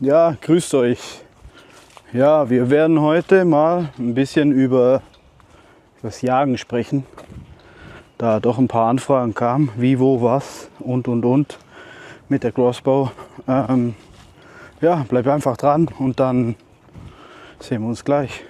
Ja, grüßt euch. Ja, wir werden heute mal ein bisschen über das Jagen sprechen, da doch ein paar Anfragen kamen, wie, wo, was und mit der Crossbow. Ja, bleib einfach dran und dann sehen wir uns gleich.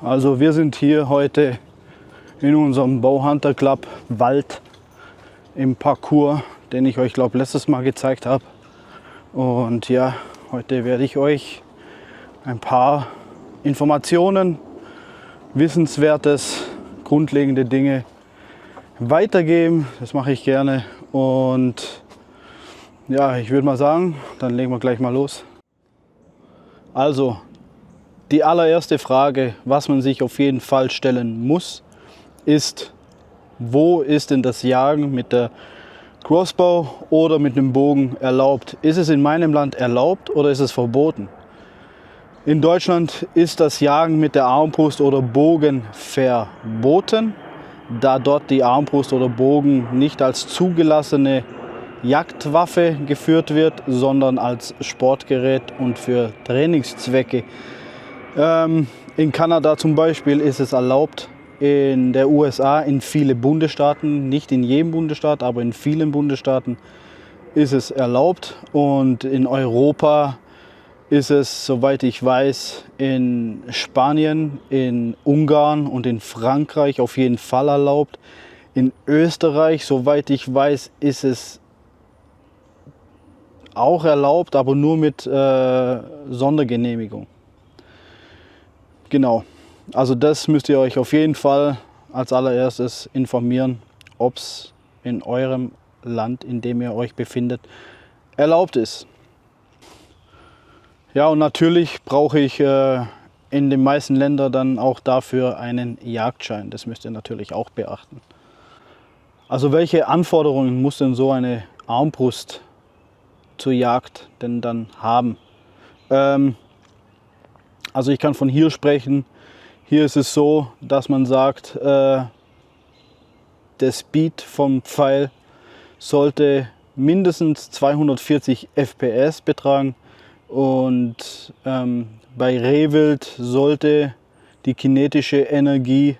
Also wir sind hier heute in unserem Bowhunter Club Wald im Parcours, den ich euch glaube letztes Mal gezeigt habe. Und ja, heute werde ich euch ein paar Informationen, Wissenswertes, grundlegende Dinge weitergeben. Das mache ich gerne. Und ja, ich würde mal sagen, dann legen wir gleich mal los. Also, die allererste Frage, was man sich auf jeden Fall stellen muss, ist, wo ist denn das Jagen mit der Crossbow oder mit einem Bogen erlaubt? Ist es in meinem Land erlaubt oder ist es verboten? In Deutschland ist das Jagen mit der Armbrust oder Bogen verboten, da dort die Armbrust oder Bogen nicht als zugelassene Jagdwaffe geführt wird, sondern als Sportgerät und für Trainingszwecke. In Kanada zum Beispiel ist es erlaubt, in der USA in viele Bundesstaaten, nicht in jedem Bundesstaat, aber in vielen Bundesstaaten ist es erlaubt. Und in Europa ist es, soweit ich weiß, in Spanien, in Ungarn und in Frankreich auf jeden Fall erlaubt. In Österreich, soweit ich weiß, ist es auch erlaubt, aber nur mit Sondergenehmigung. Genau, also das müsst ihr euch auf jeden Fall als allererstes informieren, ob es in eurem Land, in dem ihr euch befindet, erlaubt ist. Ja, und natürlich brauche ich in den meisten Ländern dann auch dafür einen Jagdschein. Das müsst ihr natürlich auch beachten. Also welche Anforderungen muss denn so eine Armbrust zur Jagd denn dann haben? Also ich kann von hier sprechen. Hier ist es so, dass man sagt, der Speed vom Pfeil sollte mindestens 240 FPS betragen und bei Rehwild sollte die kinetische Energie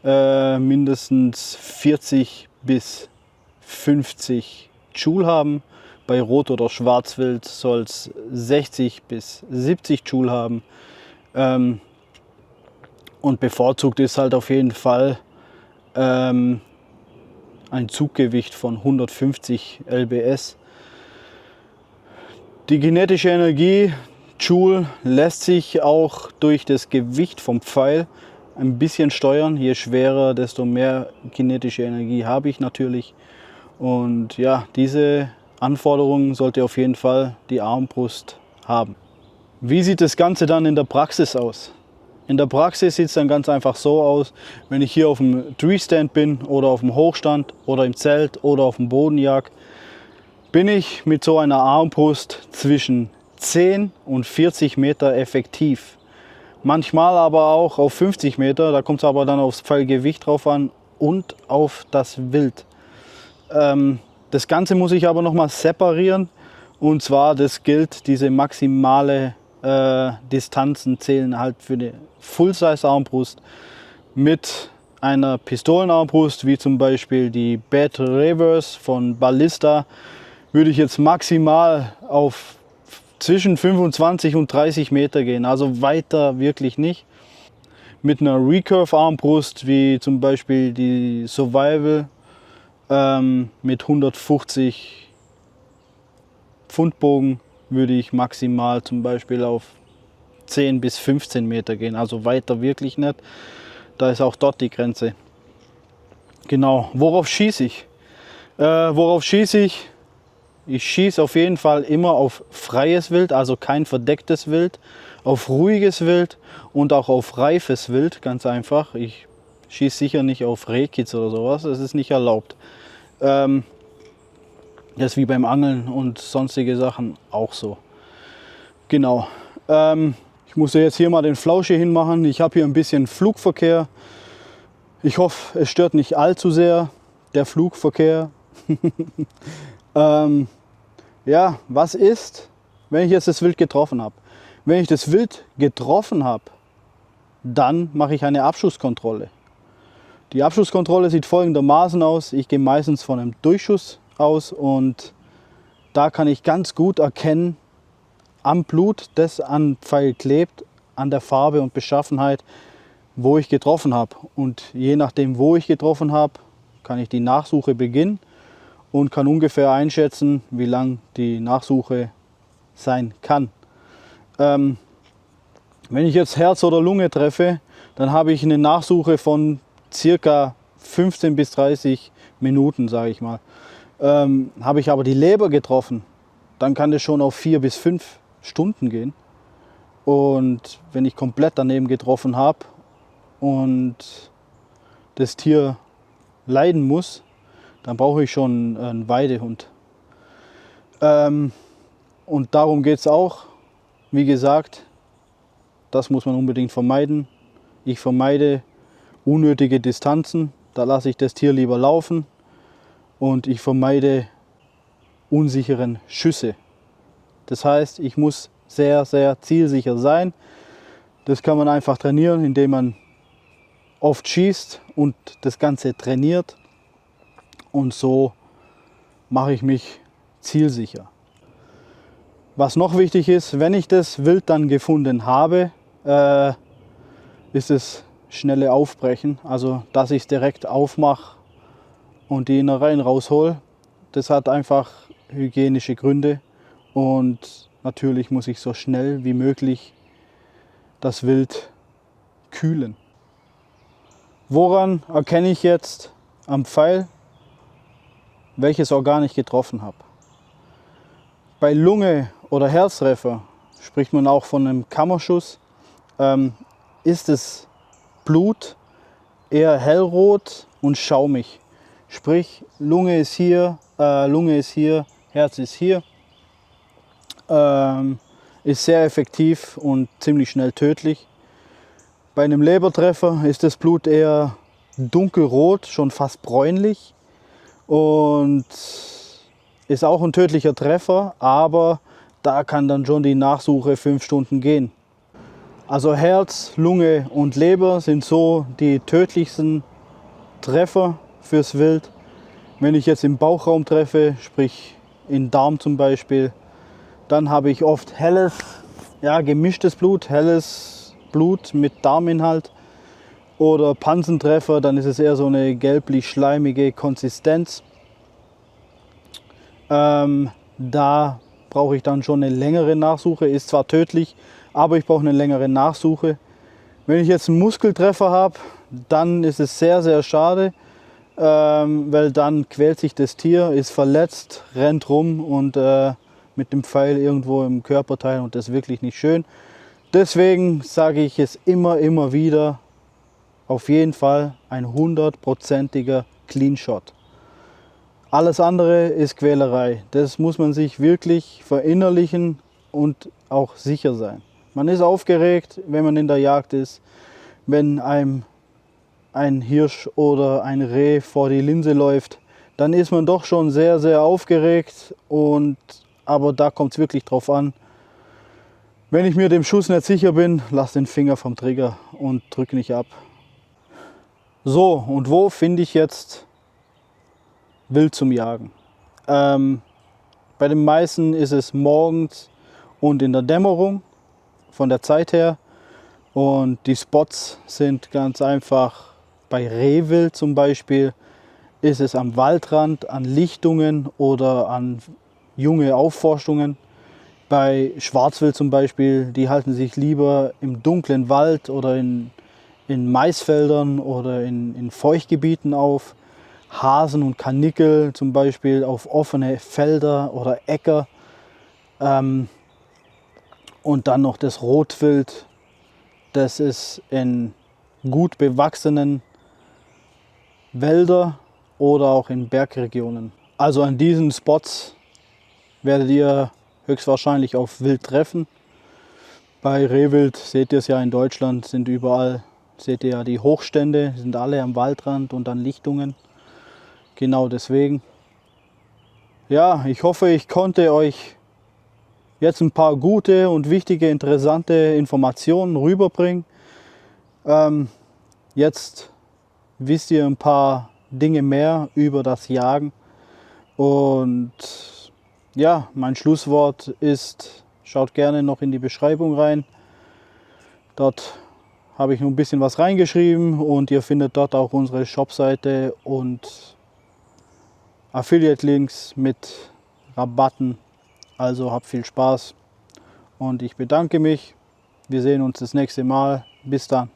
mindestens 40 bis 50 Joule haben. Bei Rot- oder Schwarzwild soll es 60 bis 70 Joule haben. Und bevorzugt ist halt auf jeden Fall ein Zuggewicht von 150 lbs. Die kinetische Energie, Joule, lässt sich auch durch das Gewicht vom Pfeil ein bisschen steuern. Je schwerer, desto mehr kinetische Energie habe ich natürlich. Und ja, diese Anforderungen sollte auf jeden Fall die Armbrust haben. Wie sieht das Ganze dann in der Praxis aus? In der Praxis sieht es dann ganz einfach so aus, wenn ich hier auf dem Treestand bin oder auf dem Hochstand oder im Zelt oder auf dem Boden jag, bin ich mit so einer Armbrust zwischen 10 und 40 Meter effektiv. Manchmal aber auch auf 50 Meter, da kommt es aber dann aufs Pfeilgewicht drauf an und auf das Wild. Das Ganze muss ich aber nochmal separieren, und zwar das gilt, diese maximale Distanzen zählen halt für eine Full-Size-Armbrust mit einer Pistolenarmbrust, wie zum Beispiel die Bad Reverse von Ballista, würde ich jetzt maximal auf zwischen 25 und 30 Meter gehen, also weiter wirklich nicht. Mit einer Recurve-Armbrust, wie zum Beispiel die Survival mit 150 Pfund Bogen, würde ich maximal zum Beispiel auf 10 bis 15 Meter gehen, also weiter wirklich nicht. Da ist auch dort die Grenze. Genau, worauf schieße ich? Worauf schieße ich? Ich schieße auf jeden Fall immer auf freies Wild, also kein verdecktes Wild, auf ruhiges Wild und auch auf reifes Wild, ganz einfach. Ich schieße sicher nicht auf Rehkitz oder sowas, das ist nicht erlaubt. Das ist wie beim Angeln und sonstige Sachen auch so. Genau. Ich Ich muss jetzt hier mal den Flausche hinmachen. Ich habe hier ein bisschen Flugverkehr. Ich hoffe, es stört nicht allzu sehr, der Flugverkehr. Ja, was ist, wenn ich jetzt das Wild getroffen habe? Wenn ich das Wild getroffen habe, dann mache ich eine Abschusskontrolle. Die Abschusskontrolle sieht folgendermaßen aus. Ich gehe meistens von einem Durchschuss aus und da kann ich ganz gut erkennen, am Blut, das an Pfeil klebt, an der Farbe und Beschaffenheit, wo ich getroffen habe. Und je nachdem, wo ich getroffen habe, kann ich die Nachsuche beginnen und kann ungefähr einschätzen, wie lang die Nachsuche sein kann. Wenn ich jetzt Herz oder Lunge treffe, dann habe ich eine Nachsuche von circa 15 bis 30 Minuten, sage ich mal. Habe ich aber die Leber getroffen, dann kann das schon auf 4 bis 5 Stunden gehen. Und wenn ich komplett daneben getroffen habe und das Tier leiden muss, dann brauche ich schon einen Weidehund. Und darum geht es auch. Wie gesagt, das muss man unbedingt vermeiden. Ich vermeide unnötige Distanzen, da lasse ich das Tier lieber laufen. Und ich vermeide unsicheren Schüsse. Das heißt, ich muss sehr, sehr zielsicher sein. Das kann man einfach trainieren, indem man oft schießt und das Ganze trainiert. Und so mache ich mich zielsicher. Was noch wichtig ist, wenn ich das Wild dann gefunden habe, ist es schnelle Aufbrechen. Also, dass ich es direkt aufmache und die Innereien raushol. Das hat einfach hygienische Gründe und natürlich muss ich so schnell wie möglich das Wild kühlen. Woran erkenne ich jetzt am Pfeil, welches Organ ich getroffen habe? Bei Lunge oder Herztreffer spricht man auch von einem Kammerschuss. Ist das Blut eher hellrot und schaumig. Sprich, Lunge ist hier, Herz ist hier. Ist sehr effektiv und ziemlich schnell tödlich. Bei einem Lebertreffer ist das Blut eher dunkelrot, schon fast bräunlich und ist auch ein tödlicher Treffer, aber da kann dann schon die Nachsuche 5 Stunden gehen. Also Herz, Lunge und Leber sind so die tödlichsten Treffer fürs Wild. Wenn ich jetzt im Bauchraum treffe, sprich in Darm zum Beispiel, dann habe ich oft helles, ja, gemischtes Blut, helles Blut mit Darminhalt. Oder Pansentreffer, dann ist es eher so eine gelblich-schleimige Konsistenz. Da brauche ich dann schon eine längere Nachsuche, ist zwar tödlich, aber ich brauche eine längere Nachsuche. Wenn ich jetzt einen Muskeltreffer habe, dann ist es sehr, sehr schade, weil dann quält sich das Tier, ist verletzt, rennt rum und mit dem Pfeil irgendwo im Körperteil und das ist wirklich nicht schön. Deswegen sage ich es immer wieder, auf jeden Fall ein 100%iger Clean Shot. Alles andere ist Quälerei. Das muss man sich wirklich verinnerlichen und auch sicher sein. Man ist aufgeregt, wenn man in der Jagd ist, wenn einem ein Hirsch oder ein Reh vor die Linse läuft, dann ist man doch schon sehr, sehr aufgeregt. Aber da kommt es wirklich drauf an. Wenn ich mir dem Schuss nicht sicher bin, lass den Finger vom Trigger und drück nicht ab. So, und wo finde ich jetzt Wild zum Jagen? Bei den meisten ist es morgens und in der Dämmerung von der Zeit her. Und die Spots sind ganz einfach, bei Rehwild zum Beispiel, ist es am Waldrand, an Lichtungen oder an junge Aufforstungen. Bei Schwarzwild zum Beispiel, die halten sich lieber im dunklen Wald oder in Maisfeldern oder in Feuchtgebieten auf. Hasen und Karnickel zum Beispiel auf offene Felder oder Äcker. Und dann noch das Rotwild, das ist in gut bewachsenen Wäldern oder auch in Bergregionen. Also an diesen Spots werdet ihr höchstwahrscheinlich auf Wild treffen. Bei Rehwild seht ihr es ja in Deutschland, sind überall, seht ihr ja die Hochstände, die sind alle am Waldrand und an Lichtungen. Genau deswegen. Ja, ich hoffe, ich konnte euch jetzt ein paar gute und wichtige, interessante Informationen rüberbringen. Jetzt wisst ihr ein paar Dinge mehr über das Jagen. Und ja, mein Schlusswort ist, schaut gerne noch in die Beschreibung rein. Dort habe ich noch ein bisschen was reingeschrieben und ihr findet dort auch unsere Shopseite und Affiliate-Links mit Rabatten. Also habt viel Spaß und ich bedanke mich. Wir sehen uns das nächste Mal. Bis dann.